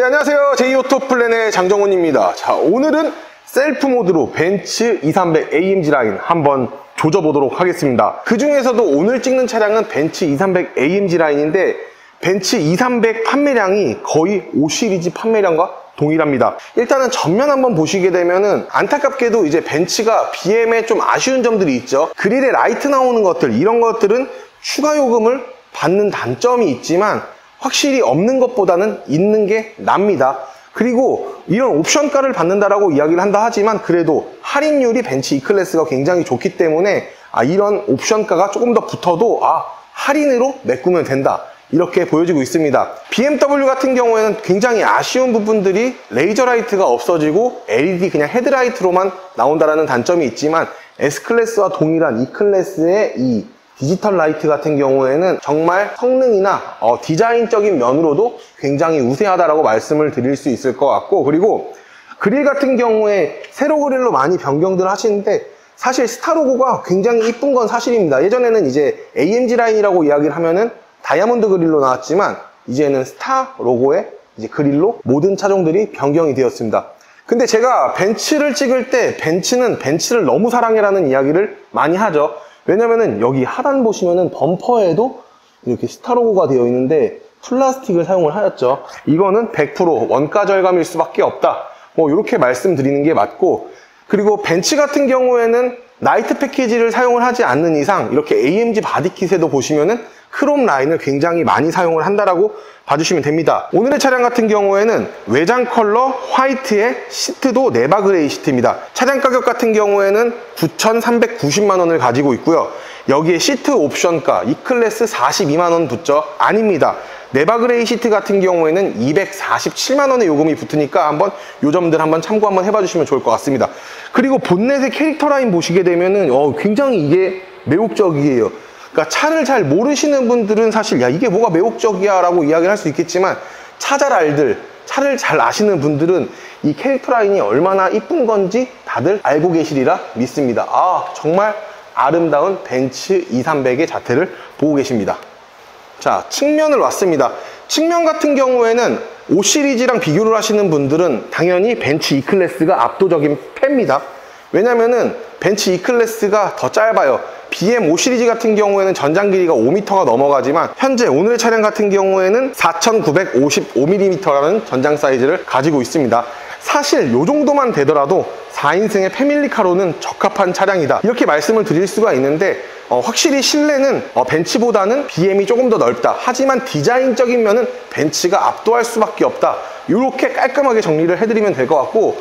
네, 안녕하세요. 제이오토플랜의 장정훈입니다. 자, 오늘은 셀프 모드로 벤츠 2300 AMG 라인 한번 조져보도록 하겠습니다. 그 중에서도 오늘 찍는 차량은 벤츠 2300 AMG 라인인데 벤츠 2300 판매량이 거의 5 시리즈 판매량과 동일합니다. 일단은 전면 한번 보시게 되면은 안타깝게도 이제 벤츠가 BM에 좀 아쉬운 점들이 있죠. 그릴에 라이트 나오는 것들, 이런 것들은 추가 요금을 받는 단점이 있지만 확실히 없는 것보다는 있는 게 납니다. 그리고 이런 옵션가를 받는다라고 이야기를 한다 하지만 그래도 할인율이 벤츠 E클래스가 굉장히 좋기 때문에 이런 옵션가가 조금 더 붙어도 할인으로 메꾸면 된다, 이렇게 보여지고 있습니다. BMW 같은 경우에는 굉장히 아쉬운 부분들이 레이저 라이트가 없어지고 LED 그냥 헤드라이트로만 나온다라는 단점이 있지만 S클래스와 동일한 E클래스의 이 디지털 라이트 같은 경우에는 정말 성능이나 디자인적인 면으로도 굉장히 우세하다라고 말씀을 드릴 수 있을 것 같고, 그리고 그릴 같은 경우에 세로 그릴로 많이 변경들 하시는데 사실 스타 로고가 굉장히 이쁜 건 사실입니다. 예전에는 이제 AMG 라인이라고 이야기를 하면은 다이아몬드 그릴로 나왔지만 이제는 스타 로고의 이제 그릴로 모든 차종들이 변경이 되었습니다. 근데 제가 벤츠를 찍을 때 벤츠는 벤츠를 너무 사랑해라는 이야기를 많이 하죠. 왜냐면은 여기 하단 보시면은 범퍼에도 이렇게 스타 로고가 되어 있는데 플라스틱을 사용을 하였죠. 이거는 100% 원가 절감일 수밖에 없다, 뭐 이렇게 말씀드리는 게 맞고, 그리고 벤츠 같은 경우에는 나이트 패키지를 사용을 하지 않는 이상 이렇게 AMG 바디킷에도 보시면은 크롬 라인을 굉장히 많이 사용을 한다라고 봐주시면 됩니다. 오늘의 차량 같은 경우에는 외장 컬러 화이트에 시트도 네바 그레이 시트입니다. 차량 가격 같은 경우에는 9,390만 원을 가지고 있고요. 여기에 시트 옵션가 E클래스 42만 원 붙죠? 아닙니다. 네바 그레이 시트 같은 경우에는 247만 원의 요금이 붙으니까 한번 요 점들 한번 참고 한번 해봐주시면 좋을 것 같습니다. 그리고 본넷의 캐릭터 라인 보시게 되면은 굉장히 이게 매혹적이에요. 그러니까 차를 잘 모르시는 분들은 사실 이게 뭐가 매혹적이야 라고 이야기를 할 수 있겠지만 차 잘 알들, 차를 잘 아시는 분들은 이 캐릭터 라인이 얼마나 이쁜 건지 다들 알고 계시리라 믿습니다. 정말 아름다운 벤츠 2300의 자태를 보고 계십니다. 자, 측면을 왔습니다. 측면 같은 경우에는 5 시리즈랑 비교를 하시는 분들은 당연히 벤츠 E클래스가 압도적인 패입니다. 왜냐면은 벤츠 E클래스가 더 짧아요. BM 5 시리즈 같은 경우에는 전장 길이가 5m가 넘어가지만 현재 오늘의 차량 같은 경우에는 4,955mm라는 전장 사이즈를 가지고 있습니다. 사실 이 정도만 되더라도 4인승의 패밀리카로는 적합한 차량이다, 이렇게 말씀을 드릴 수가 있는데 확실히 실내는 벤츠보다는 BM이 조금 더 넓다, 하지만 디자인적인 면은 벤츠가 압도할 수밖에 없다, 이렇게 깔끔하게 정리를 해드리면 될 것 같고,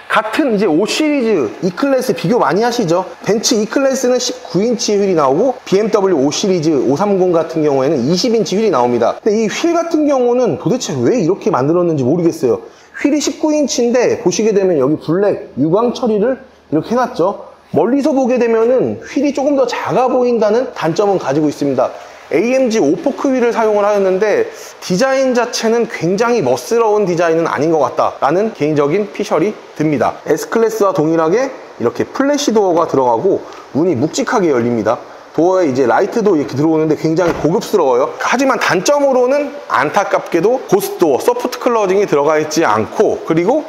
같은 이제 5 시리즈 E클래스 비교 많이 하시죠? 벤츠 E클래스는 19인치 휠이 나오고 BMW 5 시리즈 530 같은 경우에는 20인치 휠이 나옵니다. 근데 이 휠 같은 경우는 도대체 왜 이렇게 만들었는지 모르겠어요. 휠이 19인치인데 보시게 되면 여기 블랙 유광 처리를 이렇게 해놨죠. 멀리서 보게 되면은 휠이 조금 더 작아 보인다는 단점은 가지고 있습니다. AMG 5포크 휠을 사용을 하였는데 디자인 자체는 굉장히 멋스러운 디자인은 아닌 것 같다라는 개인적인 피셜이 듭니다. S클래스와 동일하게 이렇게 플래시 도어가 들어가고 문이 묵직하게 열립니다. 도어에 이제 라이트도 이렇게 들어오는데 굉장히 고급스러워요. 하지만 단점으로는 안타깝게도 고스트도어, 소프트 클로징이 들어가 있지 않고, 그리고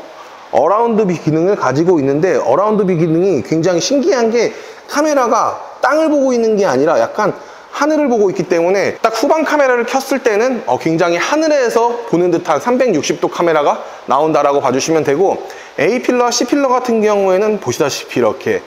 어라운드 비 기능을 가지고 있는데 어라운드 비 기능이 굉장히 신기한 게 카메라가 땅을 보고 있는 게 아니라 약간 하늘을 보고 있기 때문에 딱 후방 카메라를 켰을 때는 굉장히 하늘에서 보는 듯한 360도 카메라가 나온다라고 봐주시면 되고, A필러, C필러 같은 경우에는 보시다시피 이렇게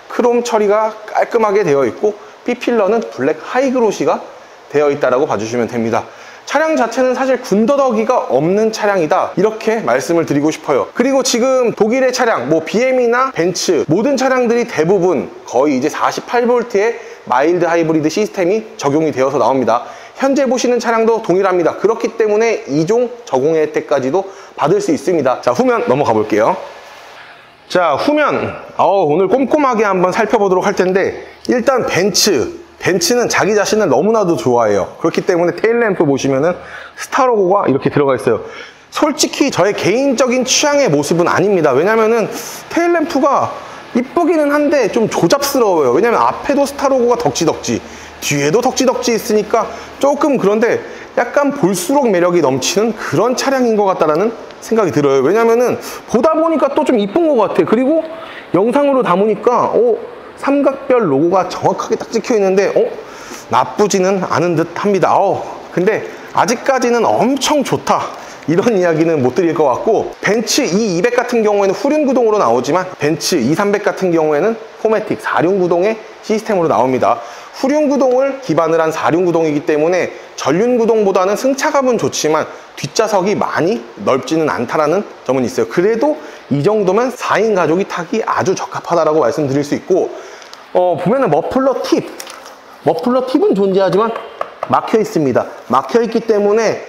크롬 처리가 깔끔하게 되어 있고 B필러는 블랙 하이그로시가 되어 있다라고 봐주시면 됩니다. 차량 자체는 사실 군더더기가 없는 차량이다, 이렇게 말씀을 드리고 싶어요. 그리고 지금 독일의 차량, BM이나 벤츠 모든 차량들이 대부분 거의 이제 48V의 마일드 하이브리드 시스템이 적용이 되어서 나옵니다. 현재 보시는 차량도 동일합니다. 그렇기 때문에 2종 적용의 혜택까지도 받을 수 있습니다. 자, 후면 넘어가 볼게요. 자, 후면 오늘 꼼꼼하게 한번 살펴보도록 할 텐데, 일단 벤츠는 자기 자신을 너무나도 좋아해요. 그렇기 때문에 테일램프 보시면은 스타 로고가 이렇게 들어가 있어요. 솔직히 저의 개인적인 취향의 모습은 아닙니다. 왜냐면은 테일램프가 이쁘기는 한데 좀 조잡스러워요. 왜냐면 앞에도 스타 로고가 덕지덕지, 뒤에도 덕지덕지 있으니까 조금 그런데 약간 볼수록 매력이 넘치는 그런 차량인 것 같다라는 생각이 들어요. 왜냐면은 보다 보니까 또 좀 이쁜 것 같아. 그리고 영상으로 담으니까 삼각별 로고가 정확하게 딱 찍혀 있는데 나쁘지는 않은 듯 합니다. 근데 아직까지는 엄청 좋다, 이런 이야기는 못 드릴 것 같고, 벤츠 E200 같은 경우에는 후륜 구동으로 나오지만 벤츠 E300 같은 경우에는 포매틱 4륜 구동의 시스템으로 나옵니다. 후륜 구동을 기반을 한 4륜 구동이기 때문에 전륜 구동보다는 승차감은 좋지만 뒷좌석이 많이 넓지는 않다라는 점은 있어요. 그래도 이 정도면 4인 가족이 타기 아주 적합하다라고 말씀드릴 수 있고, 보면은 머플러 팁은 존재하지만 막혀 있습니다. 막혀 있기 때문에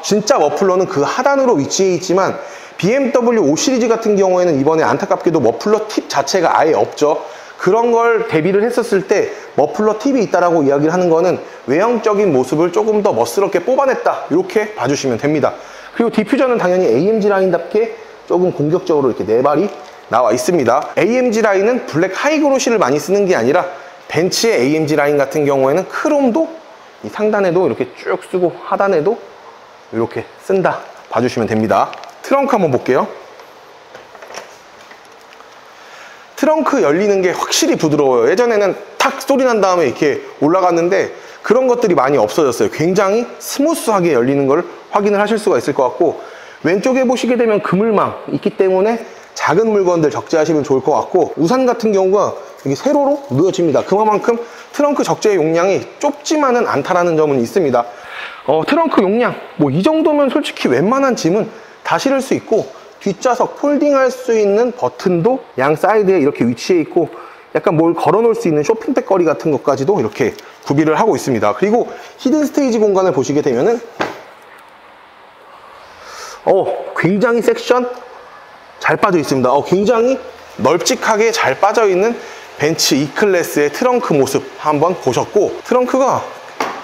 진짜 머플러는 그 하단으로 위치해 있지만 BMW 5 시리즈 같은 경우에는 이번에 안타깝게도 머플러 팁 자체가 아예 없죠. 그런 걸 대비를 했었을 때 머플러 팁이 있다라고 이야기를 하는 거는 외형적인 모습을 조금 더 멋스럽게 뽑아냈다, 이렇게 봐주시면 됩니다. 그리고 디퓨저는 당연히 AMG 라인답게 조금 공격적으로 이렇게 네 발이 나와 있습니다. AMG 라인은 블랙 하이그로시를 많이 쓰는 게 아니라 벤츠의 AMG 라인 같은 경우에는 크롬도 이 상단에도 이렇게 쭉 쓰고 하단에도 이렇게 쓴다 봐주시면 됩니다. 트렁크 한번 볼게요. 트렁크 열리는 게 확실히 부드러워요. 예전에는 탁 소리 난 다음에 이렇게 올라갔는데 그런 것들이 많이 없어졌어요. 굉장히 스무스하게 열리는 걸 확인을 하실 수가 있을 것 같고, 왼쪽에 보시게 되면 그물망 있기 때문에 작은 물건들 적재하시면 좋을 것 같고, 우산 같은 경우가 여기 세로로 놓여집니다. 그만큼 트렁크 적재 용량이 좁지만은 않다라는 점은 있습니다. 트렁크 용량 이 정도면 솔직히 웬만한 짐은 다 실을 수 있고, 뒷좌석 폴딩할 수 있는 버튼도 양 사이드에 이렇게 위치해 있고, 약간 뭘 걸어 놓을 수 있는 쇼핑백 거리 같은 것까지도 이렇게 구비를 하고 있습니다. 그리고 히든 스테이지 공간을 보시게 되면은 굉장히 섹션 잘 빠져 있습니다. 굉장히 널찍하게 잘 빠져 있는 벤츠 E클래스의 트렁크 모습 한번 보셨고, 트렁크가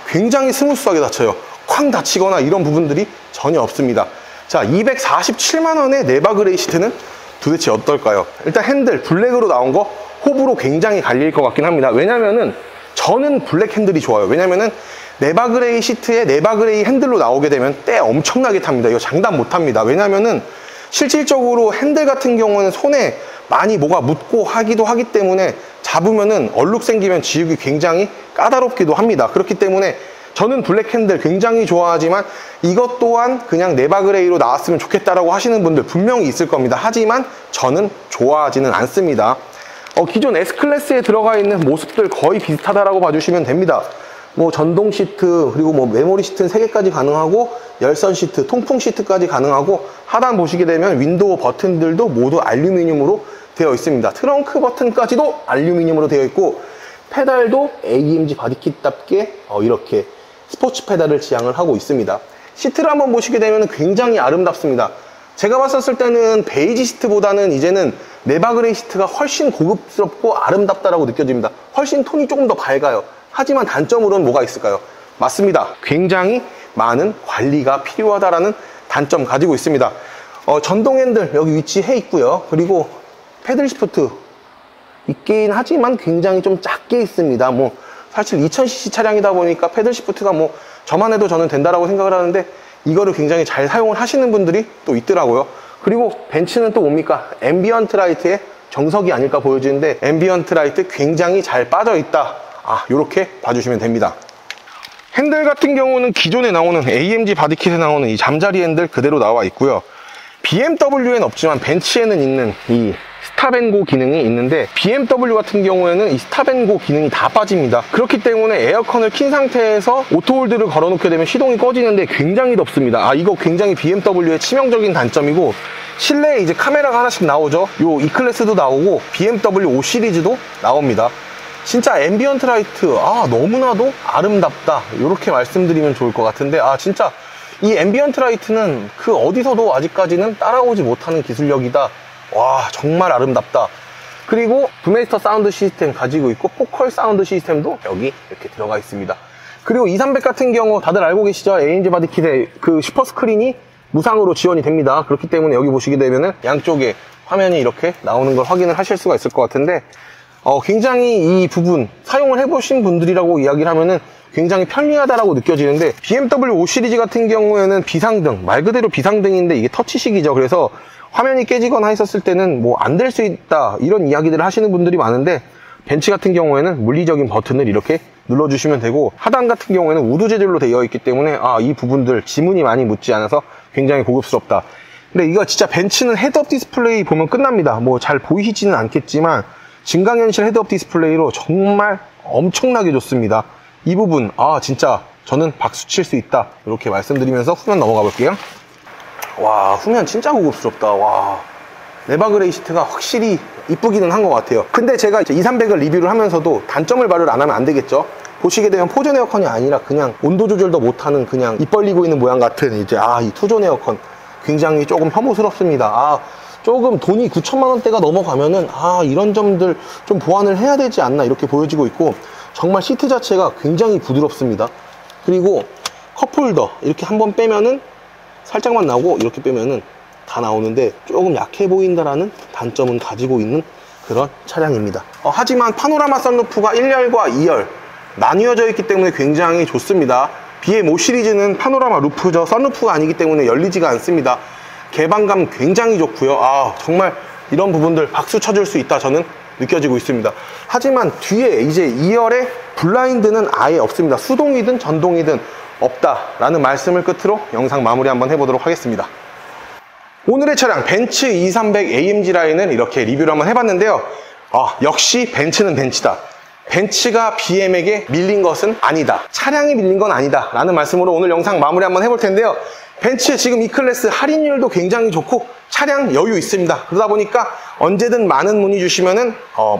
굉장히 스무스하게 닫혀요. 쾅 닫히거나 이런 부분들이 전혀 없습니다. 자, 247만원의 네바 그레이 시트는 도대체 어떨까요? 일단 핸들 블랙으로 나온 거 호불호 굉장히 갈릴 것 같긴 합니다. 왜냐면은 저는 블랙 핸들이 좋아요. 왜냐면은 네바 그레이 시트에 네바 그레이 핸들로 나오게 되면 때 엄청나게 탑니다. 이거 장담 못 합니다. 왜냐면은 실질적으로 핸들 같은 경우는 손에 많이 뭐가 묻고 하기도 하기 때문에 잡으면은 얼룩 생기면 지우기 굉장히 까다롭기도 합니다. 그렇기 때문에 저는 블랙 핸들 굉장히 좋아하지만 이것 또한 그냥 네바 그레이로 나왔으면 좋겠다라고 하시는 분들 분명히 있을 겁니다. 하지만 저는 좋아하지는 않습니다. 기존 S클래스에 들어가 있는 모습들 거의 비슷하다라고 봐주시면 됩니다. 전동 시트, 그리고 메모리 시트는 3개까지 가능하고, 열선 시트, 통풍 시트까지 가능하고, 하단 보시게 되면 윈도우 버튼들도 모두 알루미늄으로 되어 있습니다. 트렁크 버튼까지도 알루미늄으로 되어 있고, 페달도 AMG 바디킷답게 이렇게 스포츠 페달을 지향을 하고 있습니다. 시트를 한번 보시게 되면 굉장히 아름답습니다. 제가 봤었을 때는 베이지 시트보다는 이제는 네바 그레이 시트가 훨씬 고급스럽고 아름답다라고 느껴집니다. 훨씬 톤이 조금 더 밝아요. 하지만 단점으로는 뭐가 있을까요? 맞습니다. 굉장히 많은 관리가 필요하다라는 단점 가지고 있습니다. 전동 핸들 여기 위치해 있고요. 그리고 패들 시프트 있긴 하지만 굉장히 좀 작게 있습니다. 사실 2000cc 차량이다 보니까 패들 시프트가 저만 해도 저는 된다라고 생각을 하는데, 이거를 굉장히 잘 사용을 하시는 분들이 또 있더라고요. 그리고 벤츠는 또 뭡니까? 앰비언트 라이트의 정석이 아닐까 보여지는데, 앰비언트 라이트 굉장히 잘 빠져 있다. 이렇게 봐주시면 됩니다. 핸들 같은 경우는 기존에 나오는 AMG 바디킷에 나오는 이 잠자리 핸들 그대로 나와 있고요. BMW엔 없지만 벤츠에는 있는 이 스탑앤고 기능이 있는데, BMW 같은 경우에는 이 스탑앤고 기능이 다 빠집니다. 그렇기 때문에 에어컨을 킨 상태에서 오토홀드를 걸어놓게 되면 시동이 꺼지는데 굉장히 덥습니다. 이거 굉장히 BMW의 치명적인 단점이고, 실내에 이제 카메라가 하나씩 나오죠. 요 E클래스도 나오고 BMW 5 시리즈도 나옵니다. 진짜 앰비언트 라이트 너무나도 아름답다, 이렇게 말씀드리면 좋을 것 같은데, 진짜 이 앰비언트 라이트는 그 어디서도 아직까지는 따라오지 못하는 기술력이다. 와, 정말 아름답다. 그리고 부메이스터 사운드 시스템 가지고 있고, 포컬 사운드 시스템도 여기 이렇게 들어가 있습니다. 그리고 2300 같은 경우 다들 알고 계시죠? AMG 바디킷에 그 슈퍼 스크린이 무상으로 지원이 됩니다. 그렇기 때문에 여기 보시게 되면은 양쪽에 화면이 이렇게 나오는 걸 확인을 하실 수가 있을 것 같은데, 굉장히 이 부분 사용을 해보신 분들이라고 이야기를 하면은 굉장히 편리하다라고 느껴지는데, BMW 5 시리즈 같은 경우에는 비상등, 말 그대로 비상등인데 이게 터치식이죠. 그래서 화면이 깨지거나 했었을 때는 뭐 안 될 수 있다 이런 이야기들을 하시는 분들이 많은데, 벤츠 같은 경우에는 물리적인 버튼을 이렇게 눌러주시면 되고, 하단 같은 경우에는 우드 재질로 되어 있기 때문에 이 부분들 지문이 많이 묻지 않아서 굉장히 고급스럽다. 근데 이거 진짜 벤츠는 헤드업 디스플레이 보면 끝납니다. 뭐 잘 보이시지는 않겠지만 증강현실 헤드업 디스플레이로 정말 엄청나게 좋습니다. 이 부분 진짜 저는 박수 칠 수 있다 이렇게 말씀드리면서 후면 넘어가 볼게요. 와, 후면 진짜 고급스럽다. 와, 레바그레이 시트가 확실히 이쁘기는 한 것 같아요. 근데 제가 이제 2300을 리뷰를 하면서도 단점을 말을 안 하면 안 되겠죠. 보시게 되면 포존 에어컨이 아니라 그냥 온도 조절도 못하는 그냥 입 벌리고 있는 모양 같은 이제 이 투존 에어컨 굉장히 조금 혐오스럽습니다. 조금 돈이 9천만 원대가 넘어가면은 이런 점들 좀 보완을 해야 되지 않나 이렇게 보여지고 있고, 정말 시트 자체가 굉장히 부드럽습니다. 그리고 컵홀더 이렇게 한번 빼면은 살짝만 나오고 이렇게 빼면은 다 나오는데 조금 약해 보인다라는 단점은 가지고 있는 그런 차량입니다. 하지만 파노라마 썬루프가 1열과 2열 나뉘어져 있기 때문에 굉장히 좋습니다. BM5 시리즈는 파노라마 루프죠. 썬루프가 아니기 때문에 열리지가 않습니다. 개방감 굉장히 좋고요. 정말 이런 부분들 박수 쳐줄 수 있다 저는 느껴지고 있습니다. 하지만 뒤에 이제 2열에 블라인드는 아예 없습니다. 수동이든 전동이든 없다라는 말씀을 끝으로 영상 마무리 한번 해보도록 하겠습니다. 오늘의 차량 벤츠 2300 AMG 라인은 이렇게 리뷰를 한번 해봤는데요. 역시 벤츠는 벤츠다. 벤츠가 BM에게 밀린 것은 아니다. 차량이 밀린 건 아니다 라는 말씀으로 오늘 영상 마무리 한번 해볼 텐데요. 벤츠 지금 E클래스 할인율도 굉장히 좋고 차량 여유 있습니다. 그러다 보니까 언제든 많은 문의 주시면은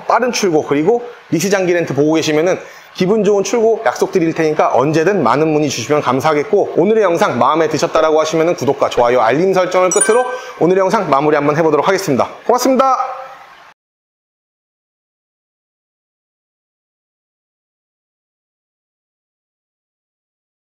빠른 출고, 그리고 리스 장기 렌트 보고 계시면은 기분 좋은 출고 약속 드릴 테니까 언제든 많은 문의 주시면 감사하겠고, 오늘의 영상 마음에 드셨다라고 하시면은 구독과 좋아요, 알림 설정을 끝으로 오늘의 영상 마무리 한번 해보도록 하겠습니다. 고맙습니다.